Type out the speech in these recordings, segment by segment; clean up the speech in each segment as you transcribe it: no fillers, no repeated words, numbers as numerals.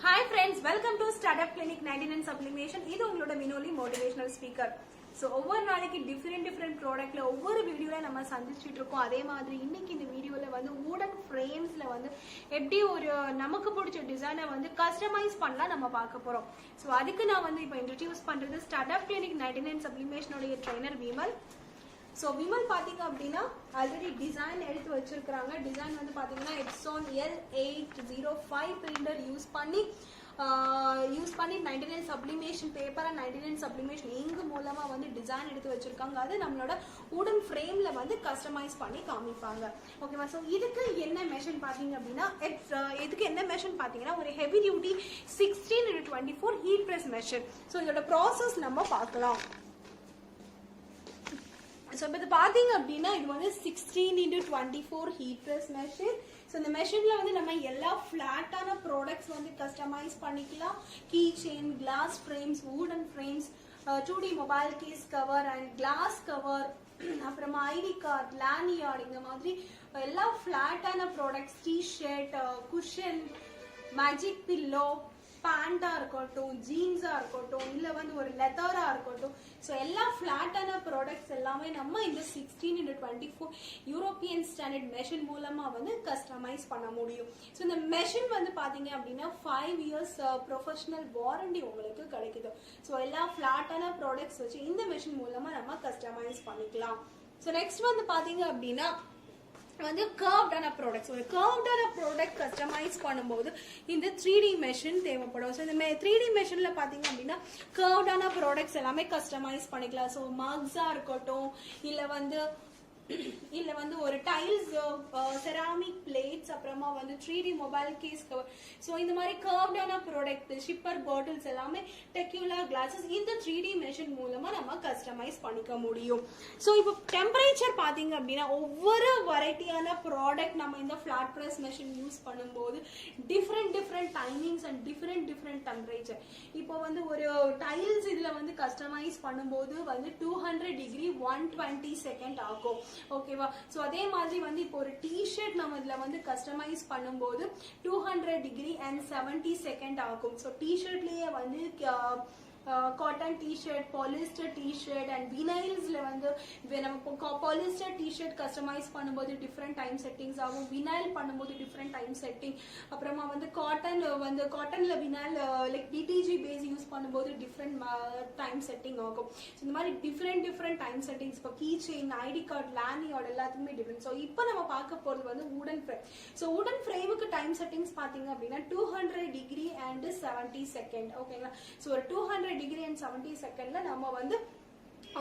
Hi friends, welcome to Startup Clinic 99 Sublimation. இது உங்களோட மினோலி motivational speaker. So ஒவ்வொரு நாளைக்கு different ப்ராடக்ட்ல ஒவ்வொரு வீடியோல நம்ம சந்திச்சிட்டு இருக்கோம். அதே மாதிரி இன்னைக்கு இந்த வீடியோல வந்து wooden framesல வந்து எப்படி ஒரு நமக்கு பிடிச்ச டிசைனை வந்து கஸ்டமைஸ் பண்ணலாம் நம்ம பார்க்க போறோம். So அதுக்கு நான் வந்து இப்போ இன்ட்ரோடியூஸ் பண்றது Startup Clinic 99 Sublimation உடைய ட்ரெய்னர் விமல். ஸோ விமல் பார்த்தீங்க அப்படின்னா ஆல்ரெடி டிசைன் எடுத்து வச்சிருக்கிறாங்க. டிசைன் வந்து பார்த்தீங்கன்னா எப்சான் L805 பிரிண்டர் யூஸ் பண்ணி 99 சப்ளிமேஷன் பேப்பர் அண்ட் 99 சப்ளிமேஷன் இங்கு மூலமா வந்து டிசைன் எடுத்து வச்சிருக்காங்க. அது நம்மளோட வுடன் ஃப்ரேம்ல வந்து கஸ்டமைஸ் பண்ணி காமிப்பாங்க. ஓகேவா? ஸோ இதுக்கு என்ன மெஷின் பார்த்தீங்க அப்படின்னா இதுக்கு என்ன மெஷின் பார்த்தீங்கன்னா ஒரு heavy duty 16x24 heat press machine. So இதோட ப்ராசஸ் நம்ம பார்க்கலாம். ஸோ இப்போ இது பார்த்தீங்க அப்படின்னா இது வந்து 16x24 heat press machine. So இந்த மெஷினில் வந்து நம்ம எல்லா ஃப்ளாட்டான ப்ராடக்ட்ஸ் வந்து கஸ்டமைஸ் பண்ணிக்கலாம். Key chain, glass frames, wooden frames, 2D mobile case cover and glass cover, அப்புறமா ஐடி கார்டு, லேனியார்டு, இந்த மாதிரி எல்லா ஃப்ளாட்டான products, T-shirt, cushion, magic pillow, பேண்டா இருக்கட்டும், ஜீன்ஸா இருக்கட்டும், இல்ல வந்து ஒரு லெதரா இருக்கட்டும், ஸோ எல்லா ஃபிளாட்டான ப்ராடக்ட்ஸ் எல்லாமே நம்ம இந்த 16x24 யூரோப்பியன் ஸ்டாண்டர்ட் மெஷின் மூலமா வந்து கஸ்டமைஸ் பண்ண முடியும். ஸோ இந்த மெஷின் வந்து பாத்தீங்க அப்படின்னா 5 years ப்ரொஃபஷனல் வாரண்டி உங்களுக்கு கிடைக்குது. ஸோ எல்லா ஃபிளாட்டான ப்ராடக்ட்ஸ் வச்சு இந்த மெஷின் மூலமா நம்ம கஸ்டமைஸ் பண்ணிக்கலாம். ஸோ நெக்ஸ்ட் வந்து பாத்தீங்க அப்படின்னா வந்து கர்வ்டான ப்ராடக்ட்ஸ், ஒரு கர்வ்டான ப்ராடக்ட் கஸ்டமைஸ் பண்ணும்போது இந்த 3D மெஷின் தேவைப்படும். ஸோ இந்த 3D மெஷின்ல பாத்தீங்க அப்படின்னா கர்வ்டான ப்ராடக்ட்ஸ் எல்லாமே கஸ்டமைஸ் பண்ணிக்கலாம். ஸோ மக்ஸா இருக்கட்டும், இல்ல வந்து ஒரு டைல்ஸ், செராமிக் பிளேட்ஸ், அப்புறமா வந்து 3D mobile case cover, so இந்த மாதிரி கர்வ்டான ப்ராடக்ட், ஷிப்பர் பாட்டில்ஸ் எல்லாமே டெக்யூலர் கிளாஸஸ் இந்த 3D மெஷின் மூலமா நம்ம கஸ்டமைஸ் பண்ணிக்க முடியும். ஸோ இப்போ டெம்பரேச்சர் பாத்தீங்க அப்படின்னா ஒவ்வொரு வெரைட்டியான ப்ராடக்ட் நம்ம இந்த ஃபிளாட் பிரஸ் மெஷின் யூஸ் பண்ணும்போது different timings and different temperature. இப்போ வந்து ஒரு டைல்ஸ் இதுல வந்து கஸ்டமைஸ் பண்ணும்போது வந்து 200 டிகிரி 120 செகண்ட் ஆகும். ஓகேவா? சோ அதே மாதிரி வந்து இப்போ ஒரு டிஷர்ட் நம்ம இதுல வந்து கஸ்டமைஸ் பண்ணும்போது 200 டிகிரி அண்ட் 70 செகண்ட் ஆகும். சோ டிஷர்ட்லயே வந்து cotton T-shirt, polyester T-shirt and வினைல்ஸ்ல வந்து நம்ம பாலிஸ்டர் டிஷர்ட் கஸ்டமைஸ் பண்ணும்போது டிஃப்ரெண்ட் டைம் செட்டிங்ஸ் ஆகும். வினைல் பண்ணும்போது டிஃப்ரெண்ட் டைம் செட்டிங். அப்புறமா வந்து காட்டன்ல vinyl like DTG base use பண்ணும்போது டிஃப்ரெண்ட் டைம் செட்டிங் ஆகும். இந்த மாதிரி டிஃப்ரெண்ட் டைம் செட்டிங்ஸ். இப்போ key chain, ID card, lanyard எல்லாத்துக்குமே டிஃப்ரெண்ட். ஸோ இப்போ நம்ம பார்க்க போறது வந்து வுடன் ஃப்ரேம். ஸோ வுடன் ஃப்ரேமுக்கு டைம் செட்டிங்ஸ் பாத்தீங்க அப்படின்னா 200 டிகிரி அண்ட் 70 செகண்ட். ஓகேங்களா? ஸோ ஒரு 200 டிகிரி அண்ட் 70 செகண்ட்ல நம்ம வந்து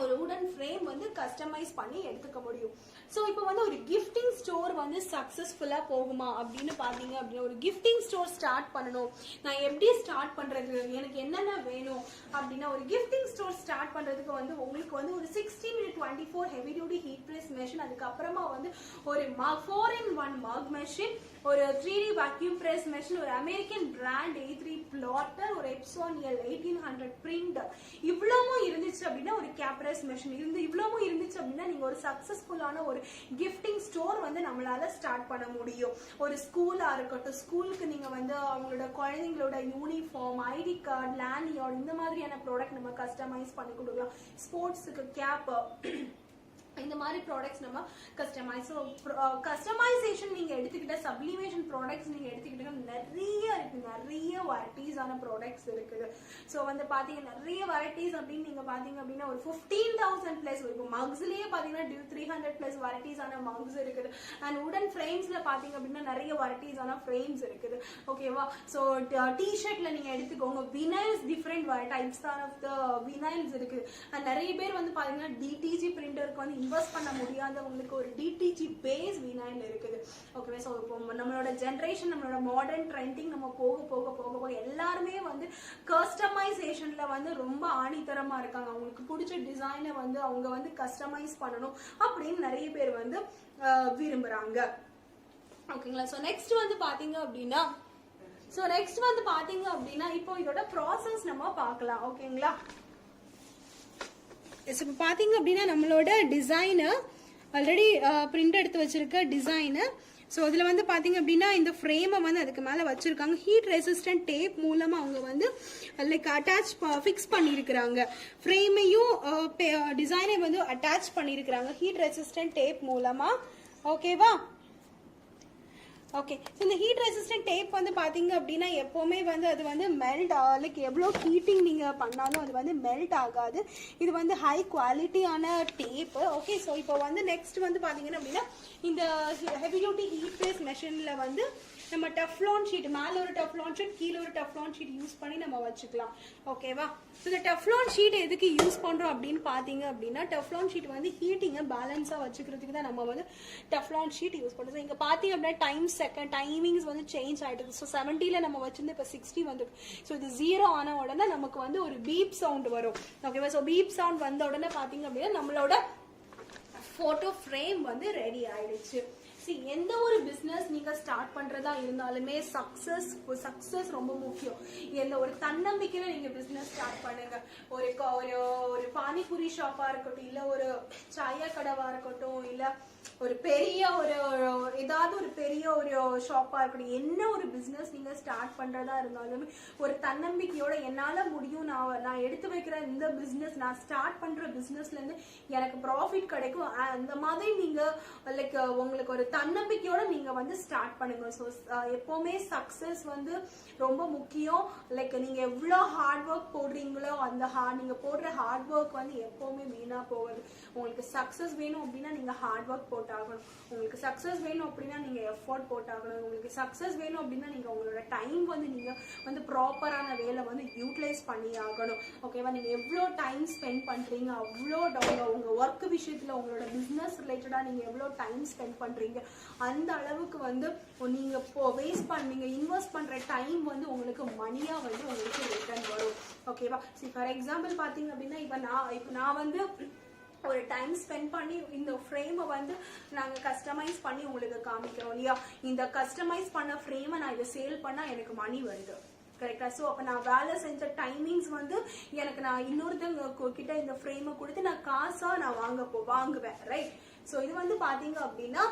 ஒரு வுடன் ஃப்ரேம் வந்து கஸ்டமைஸ் பண்ணி எடுத்துக்க முடியும். ஸோ இப்போ வந்து ஒரு கிஃப்டிங் ஸ்டோர் வந்து சக்சஸ்ஃபுல்லா போகுமா அப்படின்னு பாத்தீங்க அப்படின்னா ஒரு கிஃப்டிங் ஸ்டோர் ஸ்டார்ட் பண்ணணும், நான் எப்படி ஸ்டார்ட் பண்றது, எனக்கு என்னென்ன வேணும் அப்படின்னா ஒரு கிஃப்டிங் ஸ்டோர் ஸ்டார்ட் பண்றதுக்கு வந்து உங்களுக்கு வந்து ஒரு 16x24 heavy duty heat press machine, அதுக்கப்புறமா வந்து ஒரு 4-in-1 மக் மெஷின், ஒரு 3D vacuum press மெஷின், ஒரு அமெரிக்கன் பிராண்ட் A3 பிளாட்டர், ஒரு எப்சான் L1800 பிரிண்டர், இவ்வளவும் இருந்துச்சு அப்படின்னா ஒரு கேப்ரஸ் மெஷின் இவ்வளவும் இருந்துச்சு அப்படின்னா நீங்க ஒரு சக்சஸ்ஃபுல்லான ஒரு கிஃப்டிங் ஸ்டோர் வந்து நம்மளால ஸ்டார்ட் பண்ண முடியும். ஒரு ஸ்கூலா இருக்கட்டும், ஸ்கூலுக்கு நீங்க வந்து அவங்களோட குழந்தைங்களோட யூனிஃபார்ம், ஐடி கார்டு, லேனியார்டு இந்த மாதிரியான ப்ராடக்ட் நம்ம கஸ்டமைஸ் பண்ணி கொடுக்கலாம். ஸ்போர்ட்ஸுக்கு கேப், இந்த மாதிரி ப்ராடக்ட்ஸ் நம்ம கஸ்டமைசேஷன் நீங்க எடுத்துக்கிட்ட சப்ளிமேஷன் ப்ராடக்ட்ஸ் நீங்க எடுத்துக்கிட்டீங்கன்னா நிறைய வெரைட்டிஸான ப்ராடக்ட்ஸ் இருக்குது. ஸோ வந்து பாத்தீங்கன்னா நிறைய வெரைட்டிஸ் அப்படின்னு நீங்க பாத்தீங்க அப்படின்னா ஒரு 15,000 பிளஸ் இப்போ மக்ஸ்லயே பாத்தீங்கன்னா 300 பிளஸ் வெரைட்டிஸான மக்ஸ் இருக்குது. அண்ட் வுடன் ஃப்ரேம்ஸ்ல பாத்தீங்க அப்படின்னா நிறைய வெரைட்டிஸான ஃப்ரேம்ஸ் இருக்குது. ஓகேவா? ஸோ டிஷர்ட்ல நீங்க எடுத்துக்கோங்க, vinyls different types of the vinyls இருக்குது. அண்ட் நிறைய பேர் வந்து பாத்தீங்கன்னா டிடிஜி பிரிண்டருக்கு வந்து இன்வெஸ்ட் பண்ண முடியாதவங்களுக்கு ஒரு டிடிஜி பேஸ் வினைல் இருக்குது. ஓகே? ஸோ இப்போ நம்மளோட ஜென்ரேஷன், நம்மளோட மாடர்ன் ட்ரெண்டிங் நம்ம போக எல்லாருமே வந்து கஸ்டமைசேஷன்ல வந்து ரொம்ப ஆணித்தரமா இருக்காங்க. அவங்களுக்கு பிடிச்ச டிசைனை வந்து அவங்க வந்து கஸ்டமைஸ் பண்ணணும் அப்படின்னு நிறைய பேர் வந்து விரும்புறாங்க. ஓகேங்களா? ஸோ நெக்ஸ்ட் வந்து பாத்தீங்க அப்படின்னா இப்போ இதோட ப்ராசஸ் நம்ம பார்க்கலாம். ஓகேங்களா? இப்போ பாத்தீங்க அப்படின்னா நம்மளோட டிசைனு ஆல்ரெடி பிரிண்ட் எடுத்து வச்சிருக்க டிசைனு ஸோ இதில் வந்து பார்த்தீங்க அப்படின்னா இந்த ஃப்ரேமை வந்து அதுக்கு மேலே வச்சுருக்காங்க. ஹீட் ரெசிஸ்டன்ட் டேப் மூலமாக அவங்க வந்து லைக் அட்டாச் ஃபிக்ஸ் பண்ணியிருக்கிறாங்க. ஃப்ரேமையும் டிசைனை வந்து அட்டாச் பண்ணியிருக்கிறாங்க ஹீட் ரெசிஸ்டன்ட் டேப் மூலமாக. ஓகேவா? ஓகே. ஸோ இந்த ஹீட் ரெசிஸ்டன்ட் டேப் வந்து பார்த்தீங்க அப்படின்னா எப்போவுமே வந்து அது வந்து மெல்ட் லைக் எவ்வளோ ஹீட்டிங் நீங்கள் பண்ணாலும் அது வந்து மெல்ட் ஆகாது. இது வந்து ஹை குவாலிட்டியான டேப்பு. ஓகே. ஸோ இப்போ வந்து நெக்ஸ்ட் வந்து பார்த்தீங்கன்னா அப்படின்னா இந்த ஹெவி டியூட்டி ஹீட் ப்ரெஸ் மெஷினில் வந்து நம்ம டெஃப்லான் ஷீட், மேலே ஒரு டெஃப்லான் ஷீட் கீழே ஒரு டெஃப்லான் ஷீட் யூஸ் பண்ணி நம்ம வச்சுக்கலாம். ஓகேவா? ஸோ இந்த டெஃப்லான் ஷீட் எதுக்கு யூஸ் பண்ணுறோம் அப்படின்னு பார்த்தீங்க அப்படின்னா டெஃப்லான் ஷீட் வந்து ஹீட்டிங்கை பேலன்ஸாக வச்சுக்கிறதுக்கு தான் நம்ம வந்து டெஃப்லான் ஷீட் யூஸ் பண்ணுறோம். ஸோ இங்கே பார்த்தீங்க அப்படின்னா டைமிங்ஸ் வந்து சேஞ்ச் ஆகிடுது. ஸோ 70 நம்ம வச்சிருந்து இப்போ 60 வந்துடும். ஸோ இது 0 ஆன உடனே நமக்கு வந்து ஒரு பீப் சவுண்ட் வரும். ஓகேவா? ஸோ பீப் சவுண்ட் வந்த உடனே பார்த்தீங்க அப்படின்னா நம்மளோட ஃபோட்டோ ஃப்ரேம் வந்து ரெடி ஆயிடுச்சு. எந்த ஒரு பிசினஸ் நீங்க ஸ்டார்ட் பண்றதா இருந்தாலுமே சக்சஸ் ரொம்ப முக்கியம். எந்த ஒரு தன்னம்பிக்கையில நீங்க பிசினஸ் ஸ்டார்ட் பண்ணுங்க. ஒரு பானிபூரி ஷாப்பா இருக்கட்டும், இல்ல ஒரு சாயா கடைவா இருக்கட்டும், இல்ல ஒரு பெரிய ஏதாவது ஒரு பெரிய ஒரு ஷாப்பா இருக்கட்டும், என்ன ஒரு பிசினஸ் நீங்க ஸ்டார்ட் பண்றதா இருந்தாலுமே ஒரு தன்னம்பிக்கையோட என்னால முடியும், நான் எடுத்து வைக்கிற இந்த பிசினஸ், நான் ஸ்டார்ட் பண்ற பிசினஸ்ல இருந்து எனக்கு ப்ராஃபிட் கிடைக்கும், அந்த மாதிரி நீங்க லைக் உங்களுக்கு ஒரு தன்னம்பிக்கையோட நீங்க வந்து ஸ்டார்ட் பண்ணுங்க. ஸோ எப்பவுமே சக்சஸ் வந்து ரொம்ப முக்கியம். லைக் நீங்க எவ்வளவு ஹார்ட் ஒர்க் போடுறீங்களோ அந்த நீங்க போடுற ஹார்ட் ஒர்க் வந்து எப்பவுமே வீணா போகாது. உங்களுக்கு சக்சஸ் வேணும் அப்படின்னா நீங்க ஹார்ட் ஒர்க் போட்டாகணும். உங்களுக்கு சக்சஸ் வேணும் அப்படின்னா நீங்க எஃபோர்ட் போட்டாகணும். உங்களுக்கு சக்சஸ் வேணும் அப்படின்னா நீங்க உங்களோட டைம் வந்து நீங்க வந்து ப்ராப்பரான வேலை வந்து யூட்டிலைஸ் பண்ணி ஆகணும். ஓகேவா? நீங்க எவ்வளோ டைம் ஸ்பெண்ட் பண்றீங்க, அவ்வளோ உங்க ஒர்க் விஷயத்துல உங்களோட பிசினஸ் ரிலேட்டடா நீங்க எவ்வளோ டைம் ஸ்பெண்ட் பண்றீங்க, அந்த அளவுக்கு வந்து நீங்க வேஸ்ட் பண்ணீங்க இன்வெஸ்ட் பண்ற டைம் வந்து உங்களுக்கு மணியா வந்து உங்களுக்கு ரிட்டர்ன் வரும். ஓகேவா? ஃபார் எக்ஸாம்பிள் பாத்தீங்க அப்படின்னா இப்ப நான் வந்து ஒரு டைம் ஸ்பெண்ட் பண்ணி இந்த ஃப்ரேமை வந்து நாங்க கஸ்டமைஸ் பண்ணி உங்களுக்கு காமிக்கிறோம் இல்லையா? இந்த கஸ்டமைஸ் பண்ண ஃப்ரேமை நான் இதை சேல் பண்ணா எனக்கு மணி வருது. கரெக்டா? ஸோ அப்போ நான் வேலை செஞ்ச டைமிங்ஸ் வந்து எனக்கு நான் இன்னொருத்தவங்க கிட்ட இந்த ஃப்ரேமை கொடுத்து நான் காசா நான் வாங்குவேன். ரைட்? ஸோ இது வந்து பாத்தீங்க அப்படின்னா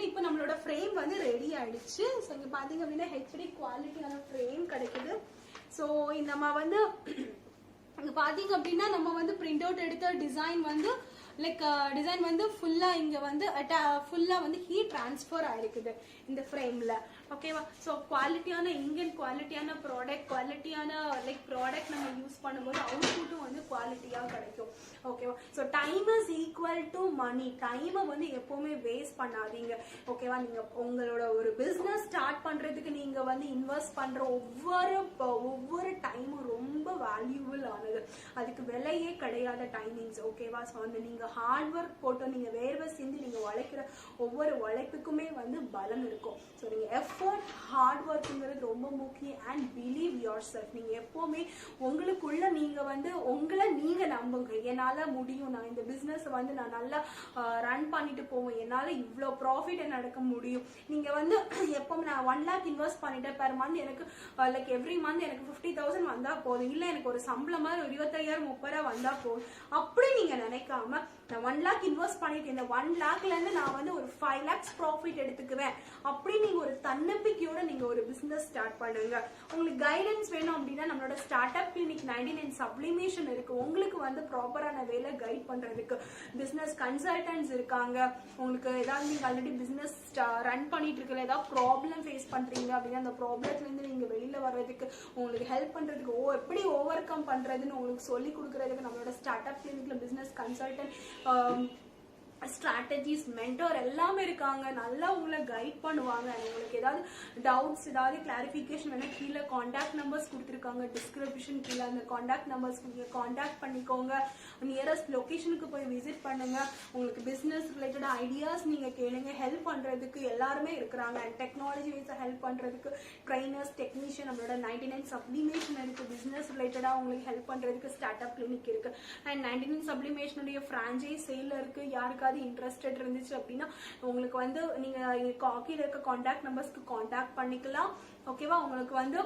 இப்ப நம்மளோட ஃப்ரேம் வந்து ரெடி ஆயிடுச்சு. ஸோ இங்க பாத்தீங்க அப்படின்னா ஹெச்டி குவாலிட்டியான ஃப்ரேம் கிடைக்குது. ஸோ நம்ம வந்து இங்க பாத்தீங்க அப்படின்னா நம்ம வந்து பிரிண்ட் அவுட் எடுத்த டிசைன் வந்து லைக் டிசைன் வந்து ஃபுல்லா இங்க வந்து ஃபுல்லா வந்து ஹீட் டிரான்ஸ்ஃபர் ஆயிருக்குது இந்த ஃப்ரேம்ல. ஓகேவா? ஸோ குவாலிட்டியான குவாலிட்டியான குவாலிட்டியான லைக் ப்ராடக்ட் நம்ம யூஸ் பண்ணும்போது அவுட்புட்டும் வந்து குவாலிட்டியா கிடைக்கும். ஓகேவா? So time is equal to money. டைமை வந்து எப்பவுமே வேஸ்ட் பண்ணாதீங்க. ஓகேவா? நீங்க உங்களோட ஒரு பிசினஸ் ஸ்டார்ட் பண்றதுக்கு நீங்க வந்து இன்வெஸ்ட் பண்ற ஒவ்வொரு டைமும் ரொம்ப வேல்யூபிள் ஆனது. அதுக்கு விலையே கிடையாத டைமிங்ஸ். ஓகேவா? ஸோ வந்து நீங்க ஹார்ட் ஒர்க் போட்டு நீங்க வேர்வை சிந்தி நீங்க உழைக்கிற ஒவ்வொரு உழைப்புக்குமே வந்து பலன் இருக்கும். ஸோ நீங்க எஃபர்ட் ஹார்ட் ஒர்க்குங்கிறது ரொம்ப முக்கியம். And believe your self. நீங்க எப்பவுமே உங்களுக்குள்ள நீங்க வந்து உங்களை நீங்க நம்புங்க. என்னால முடியும், நான் இந்த பிசினஸ் வந்து நான் நல்லா ரன் பண்ணிட்டு போவேன், என்னால இவ்வளோ ப்ராஃபிட் நடக்க முடியும். நீங்க வந்து எப்பவுமே நான் 1 lakh இன்வெஸ்ட் பண்ணிட்டேன் பெர் மந்த், எனக்கு லைக் எவ்ரி மந்த் எனக்கு 50,000 வந்தா போதும், இல்ல எனக்கு ஒரு சம்பளமா ஒரு 25,000 30,000 வந்தா போதும் அப்படி நீங்க நினைக்காம நான் 1 lakh இன்வெஸ்ட் பண்ணிட்டு இந்த 1 lakhல இருந்து நான் வந்து ஒரு 5 lakhs ப்ராஃபிட் எடுத்துக்குவேன் அப்படி நீங்க ஒரு தன்னம்பிக்கையோட நீங்க ஒரு பிசினஸ் ஸ்டார்ட் பண்ணுங்க. உங்களுக்கு கைடன்ஸ் வேணும் அப்படின்னா நம்மளோட ஸ்டார்ட் அப் கிளினிக் 99 சப்ளிமேஷன் இருக்கு. உங்களுக்கு வந்து ப்ராப்பரான வேலை கைட் பண்றதுக்கு பிசினஸ் கன்சல்டன்ட்ஸ் இருக்காங்க. உங்களுக்கு ஏதாவது நீங்க ஆல்ரெடி பிசினஸ் ரன் பண்ணிட்டு இருக்கல, ஏதாவது ப்ராப்ளம் ஃபேஸ் பண்றீங்க அப்படின்னா அந்த ப்ராப்ளத்துல இருந்து நீங்க வெளியில வர்றதுக்கு உங்களுக்கு ஹெல்ப் பண்றதுக்கு எப்படி ஓவர் கம் பண்றதுன்னு உங்களுக்கு சொல்லி கொடுக்கறதுக்கு நம்மளோட ஸ்டார்ட் அப் கிளினிக்ல பிசினஸ் கன்சல்டன்ட் ஸ்ட்ராட்டஜிஸ் மென்டர் எல்லாமே இருக்காங்க. நல்லா உங்களை கைட் பண்ணுவாங்க. உங்களுக்கு ஏதாவது டவுட்ஸ் ஏதாவது கிளாரிஃபிகேஷன் வேணா கீழே காண்டாக்ட் நம்பர்ஸ் கொடுத்துருக்காங்க டிஸ்கிரிப்ஷன் கீழே. அந்த காண்டாக்ட் நம்பர்ஸ் நீங்க காண்டாக்ட் பண்ணிக்கோங்க. நியரஸ்ட் லொகேஷனுக்கு போய் விசிட் பண்ணுங்க. உங்களுக்கு பிசினஸ் ரிலேட்டட் ஐடியாஸ் நீங்க கேளுங்க. ஹெல்ப் பண்றதுக்கு எல்லாருமே இருக்கிறாங்க. அண்ட் டெக்னாலஜி வைஸா ஹெல்ப் பண்றதுக்கு ட்ரைனர்ஸ் டெக்னீஷியன் நம்மளோட 99 சப்ளிமேஷன் இருக்கு. பிசினஸ் ரிலேட்டடா உங்களுக்கு ஹெல்ப் பண்றதுக்கு ஸ்டார்ட் அப் கிளினிக் இருக்கு. அண்ட் 99 சப்ளிமேஷனுடைய பிரான்ச்சைஸ் சேல் இருக்கு. யாருக்காவது இன்ட்ரெஸ்டட் இருந்துச்சு அப்படின்னா உங்களுக்கு வந்து நீங்க கீழே இருக்க காண்டாக்ட் நம்பர்ஸ்க்கு காண்டாக்ட் பண்ணிக்கலாம். ஓகேவா? உங்களுக்கு வந்து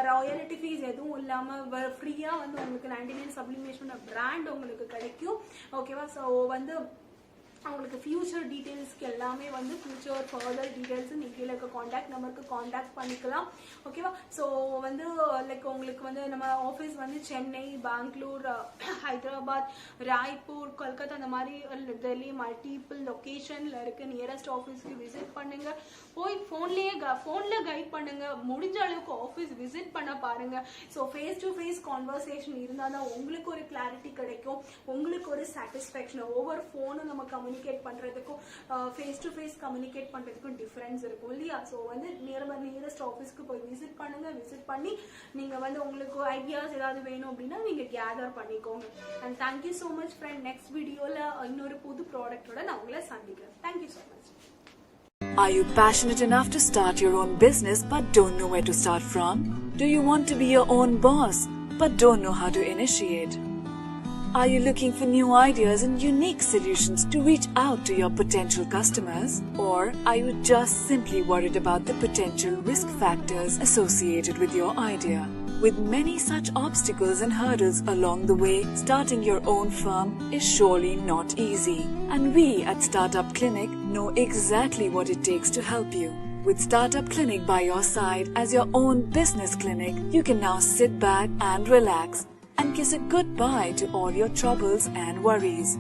ராயல்டி ஃபீஸ் எதுவும் இல்லாம ஃப்ரீயா வந்து உங்களுக்கு 99 சப்ளிமேஷன் பிராண்ட் உங்களுக்கு கிடைக்கும். ஓகேவா? ஸோ வந்து அவங்களுக்கு ஃபியூச்சர் டீட்டெயில்ஸ்க்கு எல்லாமே வந்து ஃபியூச்சர் ஃபர்தர் டீட்டெயில்ஸ் நீங்கள் கீழே இருக்க காண்டாக்ட் நம்பருக்கு காண்டாக்ட் பண்ணிக்கலாம். ஓகேவா? ஸோ வந்து லைக் உங்களுக்கு வந்து நம்ம ஆஃபீஸ் வந்து சென்னை, பெங்களூர், ஹைதராபாத், ராய்ப்பூர், கொல்கத்தா அந்த மாதிரி டெல்லி மல்டிபிள் லொக்கேஷனில் இருக்குது. நியரஸ்ட் ஆஃபீஸ்க்கு விசிட் பண்ணுங்க. போய் ஃபோனில் கைட் பண்ணுங்க. முடிஞ்ச அளவுக்கு ஆஃபீஸ் விசிட் பண்ண பாருங்க. So face to face conversation இருந்தால் தான் உங்களுக்கு ஒரு கிளாரிட்டி கிடைக்கும், உங்களுக்கு ஒரு சாட்டிஸ்ஃபேக்ஷன். ஒவ்வொரு ஃபோனும் நம்ம கம்யூனிகேட் பண்றதுக்கும் ஃபேஸ் டு ஃபேஸ் கம்யூனிகேட் பண்றதுக்கும் டிஃபரன்ஸ் இருக்கும் இல்லையா? ஸோ வந்து நியரஸ்ட் ஆஃபீஸ்க்கு போய் விசிட் பண்ணுங்க. விசிட் பண்ணி நீங்க வந்து உங்களுக்கு ஐடியாஸ் ஏதாவது வேணும் அப்படின்னா நீங்க கேதர் பண்ணிக்கோங்க. And thank you so much friend. Next வீடியோல இன்னொரு புது ப்ராடக்டோட நான் உங்களை சந்திக்கிறேன். Thank you so much. Are you passionate enough to start your own business but don't know where to start from? Do you want to be your own boss but don't know how to initiate? Are you looking for new ideas and unique solutions to reach out to your potential customers? Or are you just simply worried about the potential risk factors associated with your idea? With many such obstacles and hurdles along the way, starting your own firm is surely not easy. And we at Startup Clinic know exactly what it takes to help you. With Startup Clinic by your side as your own business clinic, you can now sit back and relax and kiss a goodbye to all your troubles and worries.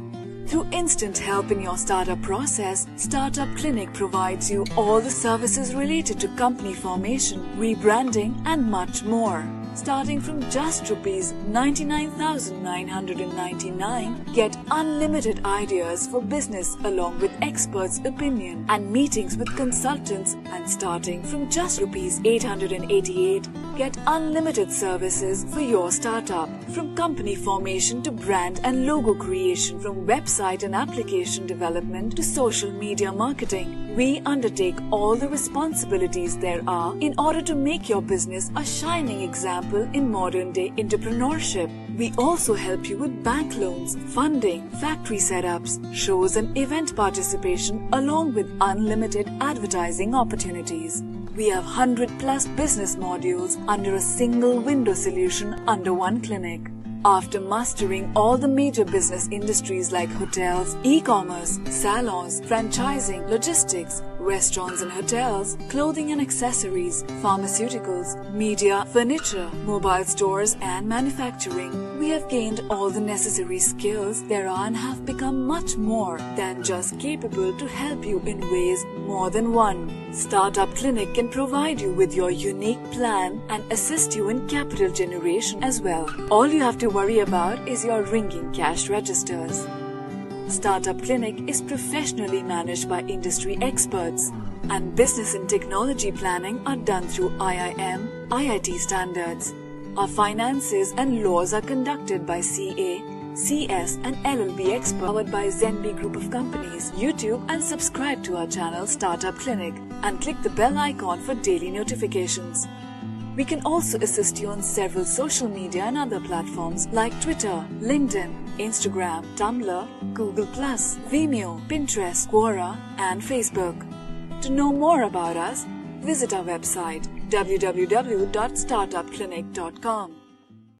Through instant help in your startup process, Startup Clinic provides you all the services related to company formation, rebranding and much more. Starting from just rupees 99,999, get unlimited ideas for business along with experts' opinion and meetings with consultants, and starting from just rupees 888, get unlimited services for your startup. From company formation to brand and logo creation, from website and application development to social media marketing, we undertake all the responsibilities there are in order to make your business a shining example in modern day entrepreneurship. We also help you with bank loans, funding, factory setups, shows and event participation along with unlimited advertising opportunities. We have 100+ business modules under a single window solution under one clinic. After mastering all the major business industries like hotels, e-commerce, salons, franchising, logistics, restaurants and hotels, clothing and accessories, pharmaceuticals, media, furniture, mobile stores and manufacturing, we have gained all the necessary skills there are and have become much more than just capable to help you in ways more than one. Startup Clinic can provide you with your unique plan and assist you in capital generation as well. All you have to worry about is your ringing cash registers. Startup Clinic is professionally managed by industry experts, and business and technology planning are done through IIM, IIT standards. Our finances and laws are conducted by CA, CS and LLB experts, powered by Zenbi Group of Companies. YouTube and subscribe to our channel Startup Clinic and click the bell icon for daily notifications. We can also assist you on several social media and other platforms like Twitter, LinkedIn, Instagram, Tumblr, Google+, Vimeo, Pinterest, Quora and Facebook. To know more about us, visit our website www.startupclinic.com.